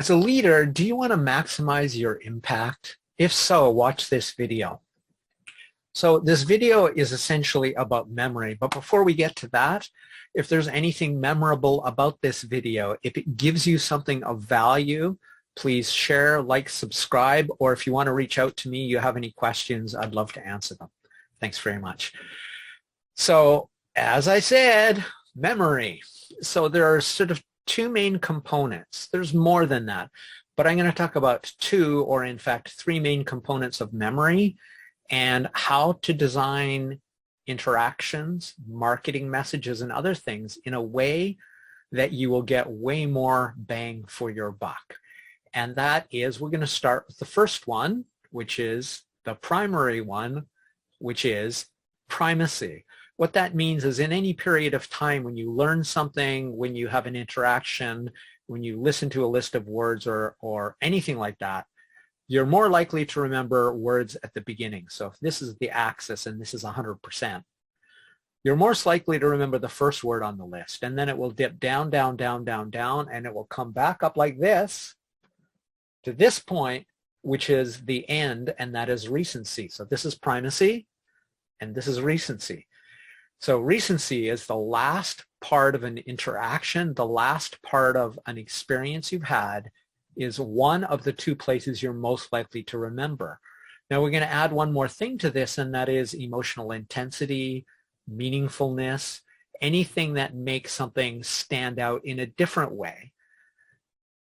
As a leader, do you want to maximize your impact? If so, watch this video. So this video is essentially about memory, but before we get to that, if there's anything memorable about this video, if it gives you something of value, please share, like, subscribe, or if you want to reach out to me, you have any questions, I'd love to answer them. Thanks very much. So as I said, memory. So there are sort of two main components. There's more than that, but I'm going to talk about two, or in fact, three main components of memory and how to design interactions, marketing messages, and other things in a way that you will get way more bang for your buck. And that is, we're going to start with the first one, which is the primary one, which is primacy. What that means is in any period of time when you learn something, when you have an interaction, when you listen to a list of words or anything like that, you're more likely to remember words at the beginning. So if this is the axis and this is 100%, you're most likely to remember the first word on the list. And then it will dip down, down, down, down, down, and it will come back up like this to this point, which is the end, and that is recency. So this is primacy, and this is recency. So recency is the last part of an interaction, the last part of an experience you've had is one of the two places you're most likely to remember. Now we're going to add one more thing to this, and that is emotional intensity, meaningfulness, anything that makes something stand out in a different way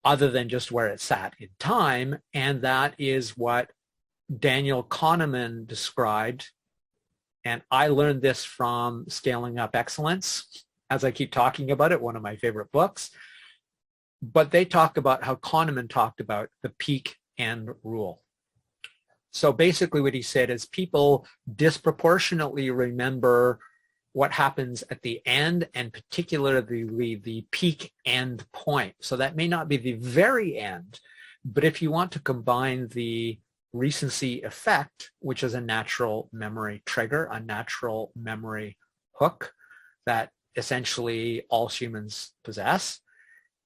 other than just where it sat in time, and that is what Daniel Kahneman described. And I learned this from Scaling Up Excellence, as I keep talking about it, one of my favorite books. But they talk about how Kahneman talked about the peak end rule. So basically what he said is people disproportionately remember what happens at the end, and particularly the peak end point. So that may not be the very end, but if you want to combine the recency effect, which is a natural memory trigger, a natural memory hook that essentially all humans possess,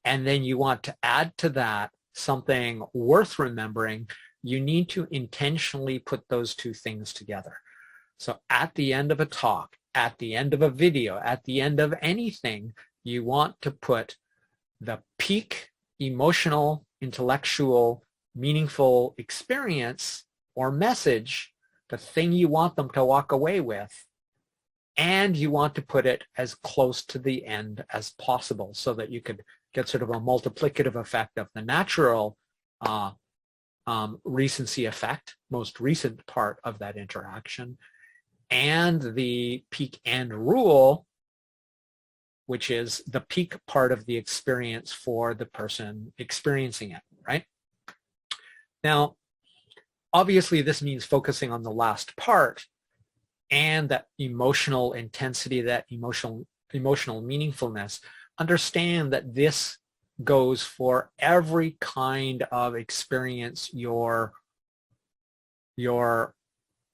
and then you want to add to that something worth remembering, you need to intentionally put those two things together. So at the end of a talk, at the end of a video, at the end of anything, you want to put the peak emotional, intellectual, meaningful experience or message, the thing you want them to walk away with, and you want to put it as close to the end as possible so that you could get sort of a multiplicative effect of the natural recency effect, most recent part of that interaction, and the peak end rule, which is the peak part of the experience for the person experiencing it, right? Now, obviously this means focusing on the last part and that emotional intensity, that emotional meaningfulness. Understand that this goes for every kind of experience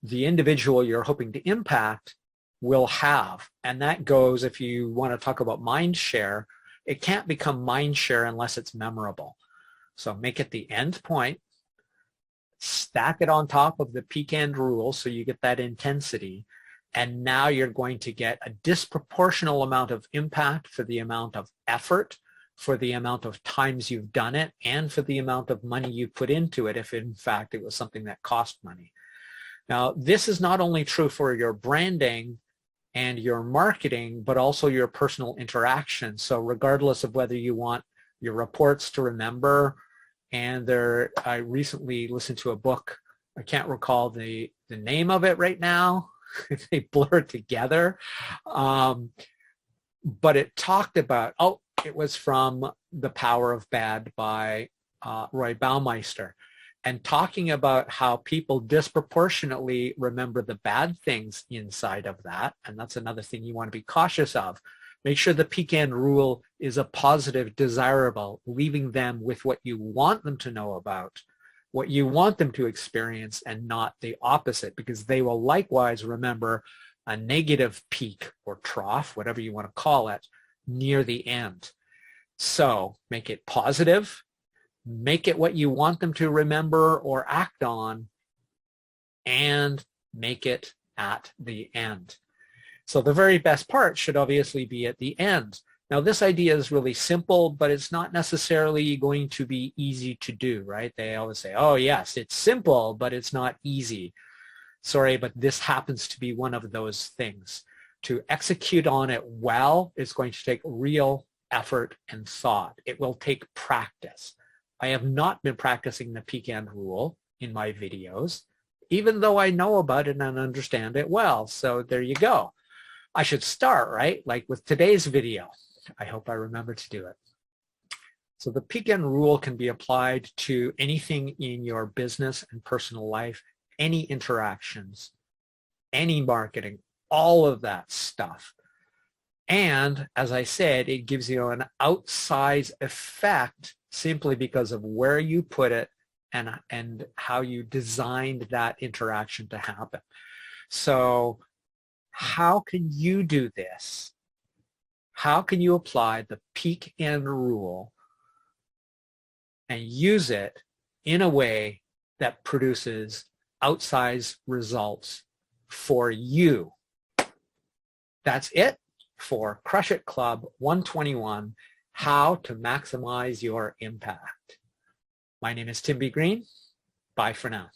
the individual you're hoping to impact will have. And that goes, if you want to talk about mind share, it can't become mind share unless it's memorable. So make it the end point, stack it on top of the peak end rule so you get that intensity, and now you're going to get a disproportional amount of impact for the amount of effort, for the amount of times you've done it, and for the amount of money you put into it if in fact it was something that cost money. Now this is not only true for your branding and your marketing, but also your personal interaction. So regardless of whether you want your reports to remember, and I recently listened to a book, I can't recall the name of it right now, they blur together, but it talked about, it was from The Power of Bad by Roy Baumeister, and talking about how people disproportionately remember the bad things inside of that, and that's another thing you want to be cautious of. Make sure the peak end rule is a positive, desirable, leaving them with what you want them to know about, what you want them to experience, and not the opposite, because they will likewise remember a negative peak or trough, whatever you want to call it, near the end. So make it positive, make it what you want them to remember or act on, and make it at the end. So the very best part should obviously be at the end. Now this idea is really simple, but it's not necessarily going to be easy to do, right? They always say, oh yes, it's simple, but it's not easy. Sorry, but this happens to be one of those things. To execute on it well is going to take real effort and thought. It will take practice. I have not been practicing the peak end rule in my videos, even though I know about it and understand it well. So there you go. I should start, right? Like with today's video. I hope I remember to do it. So the peak end rule can be applied to anything in your business and personal life, any interactions, any marketing, all of that stuff. And as I said, it gives you an outsized effect simply because of where you put it and how you designed that interaction to happen. So how can you do this? How can you apply the peak end rule and use it in a way that produces outsized results for you? That's it for Crush It Club 121, How to Maximize Your Impact. My name is Tim B. Green. Bye for now.